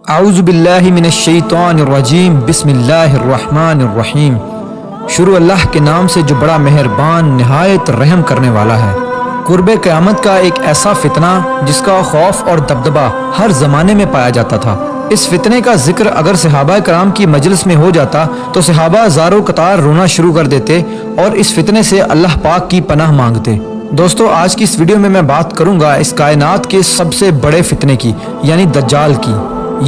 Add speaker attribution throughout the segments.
Speaker 1: اعوذ باللہ من الشیطان الرجیم بسم اللہ الرحمن الرحیم۔ شروع اللہ کے نام سے جو بڑا مہربان نہایت رحم کرنے والا ہے۔ قرب قیامت کا ایک ایسا فتنہ جس کا خوف اور دبدبہ ہر زمانے میں پایا جاتا تھا۔ اس فتنے کا ذکر اگر صحابہ کرام کی مجلس میں ہو جاتا تو صحابہ زاروں قطار رونا شروع کر دیتے اور اس فتنے سے اللہ پاک کی پناہ مانگتے۔ دوستو، آج کی اس ویڈیو میں میں بات کروں گا اس کائنات کے سب سے بڑے فتنے کی، یعنی دجال کی۔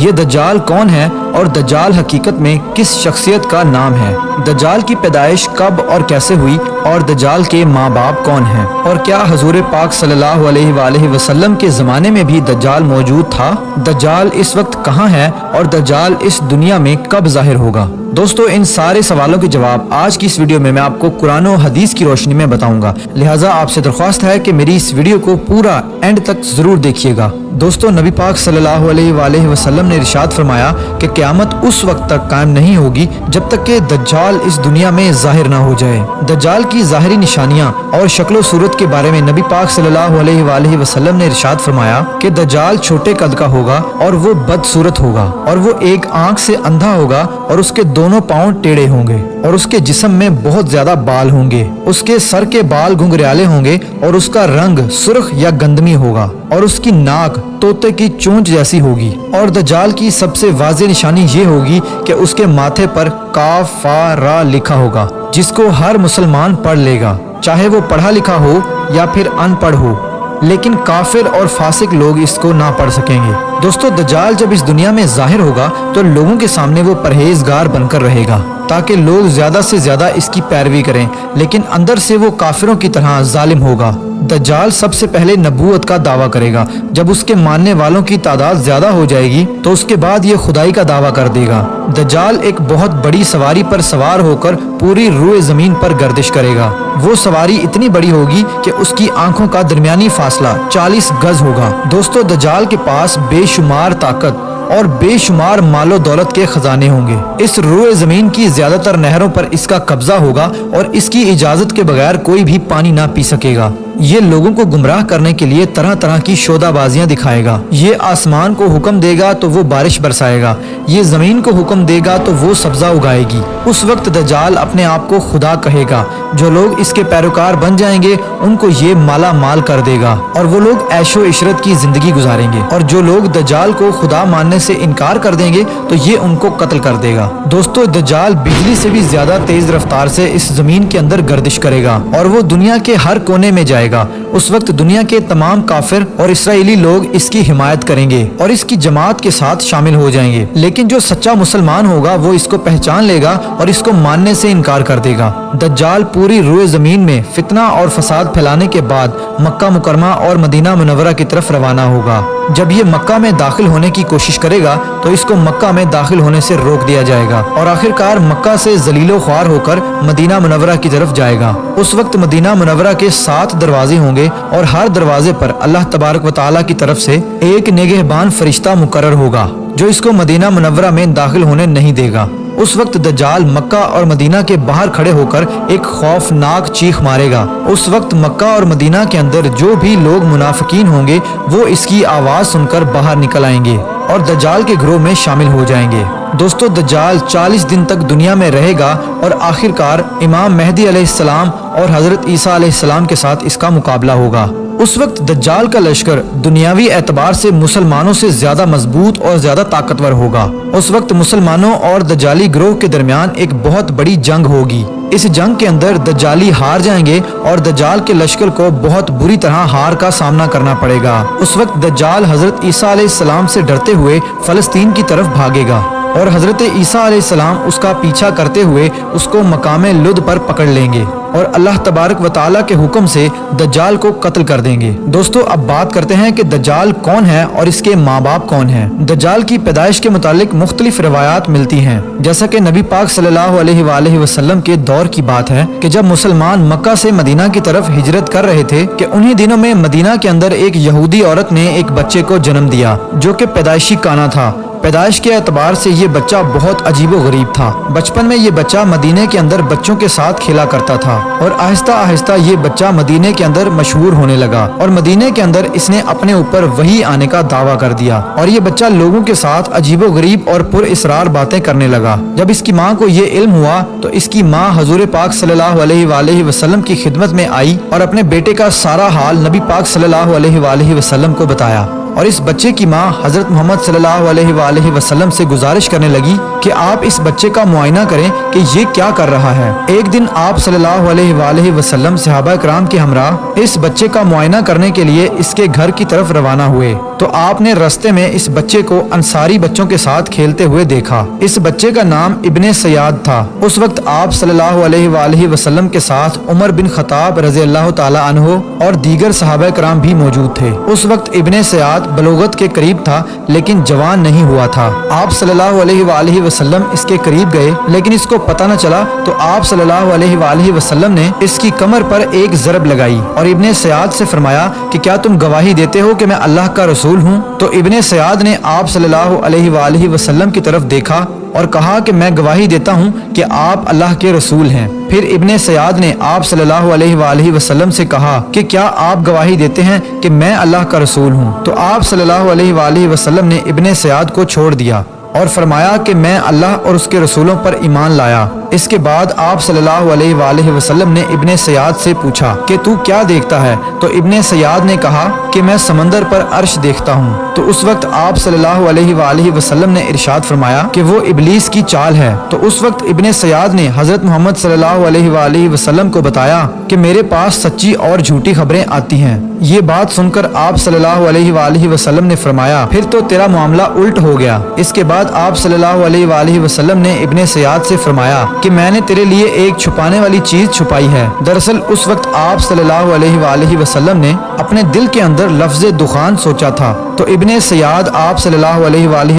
Speaker 1: یہ دجال کون ہے اور دجال حقیقت میں کس شخصیت کا نام ہے؟ دجال کی پیدائش کب اور کیسے ہوئی اور دجال کے ماں باپ کون ہیں؟ اور کیا حضور پاک صلی اللہ علیہ وآلہ وسلم کے زمانے میں بھی دجال موجود تھا؟ دجال اس وقت کہاں ہے اور دجال اس دنیا میں کب ظاہر ہوگا؟ دوستو، ان سارے سوالوں کے جواب آج کی اس ویڈیو میں آپ کو قرآن و حدیث کی روشنی میں بتاؤں گا، لہٰذا آپ سے درخواست ہے کہ میری اس ویڈیو کو پورا اینڈ تک ضرور دیکھیے گا۔ دوستو، نبی پاک صلی اللہ علیہ وآلہ وسلم نے ارشاد فرمایا کہ قیامت اس وقت تک قائم نہیں ہوگی جب تک کہ دجال اس دنیا میں ظاہر نہ ہو جائے۔ دجال کی ظاہری نشانیاں اور شکل و صورت کے بارے میں نبی پاک صلی اللہ علیہ وآلہ وسلم نے ارشاد فرمایا کہ دجال چھوٹے قد کا ہوگا اور وہ بدصورت ہوگا، اور وہ ایک آنکھ سے اندھا ہوگا اور اس کے دونوں پاؤں ٹیڑھے ہوں گے، اور اس کے جسم میں بہت زیادہ بال ہوں گے، اس کے سر کے بال گھنگریالے ہوں گے اور اس کا رنگ سرخ یا گندمی ہوگا، اور اس کی ناک طوطے کی چونچ جیسی ہوگی۔ اور دجال کی سب سے واضح نشانی یہ ہوگی کہ اس کے ماتھے پر کاف فا را لکھا ہوگا، جس کو ہر مسلمان پڑھ لے گا، چاہے وہ پڑھا لکھا ہو یا پھر ان پڑھ ہو، لیکن کافر اور فاسق لوگ اس کو نہ پڑھ سکیں گے۔ دوستو، دجال جب اس دنیا میں ظاہر ہوگا تو لوگوں کے سامنے وہ پرہیزگار بن کر رہے گا تاکہ لوگ زیادہ سے زیادہ اس کی پیروی کریں، لیکن اندر سے وہ کافروں کی طرح ظالم ہوگا۔ دجال سب سے پہلے نبوت کا دعویٰ کرے گا، جب اس کے ماننے والوں کی تعداد زیادہ ہو جائے گی تو اس کے بعد یہ خدائی کا دعویٰ کر دے گا۔ دجال ایک بہت بڑی سواری پر سوار ہو کر پوری روئے زمین پر گردش کرے گا۔ وہ سواری اتنی بڑی ہوگی کہ اس کی آنکھوں کا درمیانی فاصلہ 40 گز ہوگا۔ دوستو، دجال کے پاس بے شمار طاقت اور بے شمار مال و دولت کے خزانے ہوں گے۔ اس روئے زمین کی زیادہ تر نہروں پر اس کا قبضہ ہوگا اور اس کی اجازت کے بغیر کوئی بھی پانی نہ پی سکے گا۔ یہ لوگوں کو گمراہ کرنے کے لیے طرح طرح کی شودہ بازیاں دکھائے گا۔ یہ آسمان کو حکم دے گا تو وہ بارش برسائے گا، یہ زمین کو حکم دے گا تو وہ سبزہ اگائے گی۔ اس وقت دجال اپنے آپ کو خدا کہے گا۔ جو لوگ اس کے پیروکار بن جائیں گے ان کو یہ مالا مال کر دے گا اور وہ لوگ عیش و عشرت کی زندگی گزاریں گے، اور جو لوگ دجال کو خدا ماننے سے انکار کر دیں گے تو یہ ان کو قتل کر دے گا۔ دوستو، دجال بجلی سے بھی زیادہ تیز رفتار سے اس زمین کے اندر گردش کرے گا اور وہ دنیا کے ہر کونے میں جائے گا۔ اس وقت دنیا کے تمام کافر اور اسرائیلی لوگ اس کی حمایت کریں گے اور اس کی جماعت کے ساتھ شامل ہو جائیں گے، لیکن جو سچا مسلمان ہوگا وہ اس کو پہچان لے گا اور اس کو ماننے سے انکار کر دے گا۔ دجال پوری روئے زمین میں فتنہ اور فساد پھیلانے کے بعد مکہ مکرمہ اور مدینہ منورہ کی طرف روانہ ہوگا۔ جب یہ مکہ میں داخل ہونے کی کوشش کرے گا تو اس کو مکہ میں داخل ہونے سے روک دیا جائے گا اور آخرکار مکہ سے ذلیل و خوار ہو کر مدینہ منورہ کی طرف جائے گا۔ اس وقت مدینہ منورہ کے 7 دروازے ہوں گے اور ہر دروازے پر اللہ تبارک و تعالیٰ کی طرف سے ایک نگہبان فرشتہ مقرر ہوگا جو اس کو مدینہ منورہ میں داخل ہونے نہیں دے گا۔ اس وقت دجال مکہ اور مدینہ کے باہر کھڑے ہو کر ایک خوفناک چیخ مارے گا۔ اس وقت مکہ اور مدینہ کے اندر جو بھی لوگ منافقین ہوں گے وہ اس کی آواز سن کر باہر نکل آئیں گے اور دجال کے گروہ میں شامل ہو جائیں گے۔ دوستو، دجال 40 دن تک دنیا میں رہے گا اور آخرکار امام مہدی علیہ السلام اور حضرت عیسیٰ علیہ السلام کے ساتھ اس کا مقابلہ ہوگا۔ اس وقت دجال کا لشکر دنیاوی اعتبار سے مسلمانوں سے زیادہ مضبوط اور زیادہ طاقتور ہوگا۔ اس وقت مسلمانوں اور دجالی گروہ کے درمیان ایک بہت بڑی جنگ ہوگی۔ اس جنگ کے اندر دجالی ہار جائیں گے اور دجال کے لشکر کو بہت بری طرح ہار کا سامنا کرنا پڑے گا۔ اس وقت دجال حضرت عیسیٰ علیہ السلام سے ڈرتے ہوئے فلسطین کی طرف بھاگے گا اور حضرت عیسیٰ علیہ السلام اس کا پیچھا کرتے ہوئے اس کو مقام لد پر پکڑ لیں گے اور اللہ تبارک و تعالیٰ کے حکم سے دجال کو قتل کر دیں گے۔ دوستو، اب بات کرتے ہیں کہ دجال کون ہے اور اس کے ماں باپ کون ہیں۔ دجال کی پیدائش کے متعلق مختلف روایات ملتی ہیں، جیسا کہ نبی پاک صلی اللہ علیہ وآلہ وسلم کے دور کی بات ہے کہ جب مسلمان مکہ سے مدینہ کی طرف ہجرت کر رہے تھے کہ انہی دنوں میں مدینہ کے اندر ایک یہودی عورت نے ایک بچے کو جنم دیا جو کہ پیدائشی کانا تھا پیدائش کے اعتبار سے یہ بچہ بہت عجیب و غریب تھا۔ بچپن میں یہ بچہ مدینے کے اندر بچوں کے ساتھ کھیلا کرتا تھا اور آہستہ آہستہ یہ بچہ مدینے کے اندر مشہور ہونے لگا اور مدینے کے اندر اس نے اپنے اوپر وحی آنے کا دعویٰ کر دیا اور یہ بچہ لوگوں کے ساتھ عجیب و غریب اور پر اسرار باتیں کرنے لگا۔ جب اس کی ماں کو یہ علم ہوا تو اس کی ماں حضور پاک صلی اللہ علیہ وآلہ وسلم کی خدمت میں آئی اور اپنے بیٹے کا سارا حال نبی پاک صلی اللہ علیہ وآلہ وسلم کو بتایا اور اس بچے کی ماں حضرت محمد صلی اللہ علیہ وآلہ وسلم سے گزارش کرنے لگی کہ آپ اس بچے کا معائنہ کریں کہ یہ کیا کر رہا ہے۔ ایک دن آپ صلی اللہ علیہ وآلہ وسلم صحابہ کرام کے ہمراہ اس بچے کا معائنہ کرنے کے لیے اس کے گھر کی طرف روانہ ہوئے تو آپ نے رستے میں اس بچے کو انصاری بچوں کے ساتھ کھیلتے ہوئے دیکھا۔ اس بچے کا نام ابن سیاد تھا۔ اس وقت آپ صلی اللہ علیہ وآلہ وسلم کے ساتھ عمر بن خطاب رضی اللہ تعالی عنہ اور دیگر صحابہ کرام بھی موجود تھے۔ اس وقت ابن سیاد بلوغت کے قریب تھا لیکن جوان نہیں ہوا تھا۔ آپ صلی اللہ علیہ وآلہ وسلم اس کے قریب گئے لیکن اس کو پتہ نہ چلا تو آپ صلی اللہ علیہ وآلہ وسلم نے اس کی کمر پر ایک ضرب لگائی اور ابن سیاد سے فرمایا کہ کیا تم گواہی دیتے ہو کہ میں اللہ کا رسول ہوں؟ تو ابن سیاد نے آپ صلی اللہ علیہ وآلہ وسلم کی طرف دیکھا اور کہا کہ میں گواہی دیتا ہوں کہ آپ اللہ کے رسول ہیں۔ پھر ابن سیاد نے آپ صلی اللہ علیہ وآلہ وسلم سے کہا کہ کیا آپ گواہی دیتے ہیں کہ میں اللہ کا رسول ہوں؟ تو آپ صلی اللہ علیہ وآلہ وسلم نے ابن سیاد کو چھوڑ دیا اور فرمایا کہ میں اللہ اور اس کے رسولوں پر ایمان لایا۔ اس کے بعد آپ صلی اللہ علیہ وآلہ وسلم نے ابن سیاد سے پوچھا کہ تو کیا دیکھتا ہے؟ تو ابن سیاد نے کہا کہ میں سمندر پر عرش دیکھتا ہوں۔ تو اس وقت آپ صلی اللہ علیہ وآلہ وسلم نے ارشاد فرمایا کہ وہ ابلیس کی چال ہے۔ تو اس وقت ابن سیاد نے حضرت محمد صلی اللہ علیہ وآلہ وسلم کو بتایا کہ میرے پاس سچی اور جھوٹی خبریں آتی ہیں۔ یہ بات سن کر آپ صلی اللہ علیہ وآلہ وسلم نے فرمایا پھر تو تیرا معاملہ الٹ ہو گیا۔ اس کے بعد آپ صلی اللہ علیہ وآلہ وسلم نے ابن سیاد سے فرمایا کہ میں نے تیرے لیے ایک چھپانے والی چیز چھپائی ہے۔ دراصل اس وقت آپ صلی اللہ علیہ وآلہ وسلم نے اپنے دل کے اندر لفظ دخان سوچا تھا۔ تو ابن سیاد آپ صلی اللہ علیہ وآلہ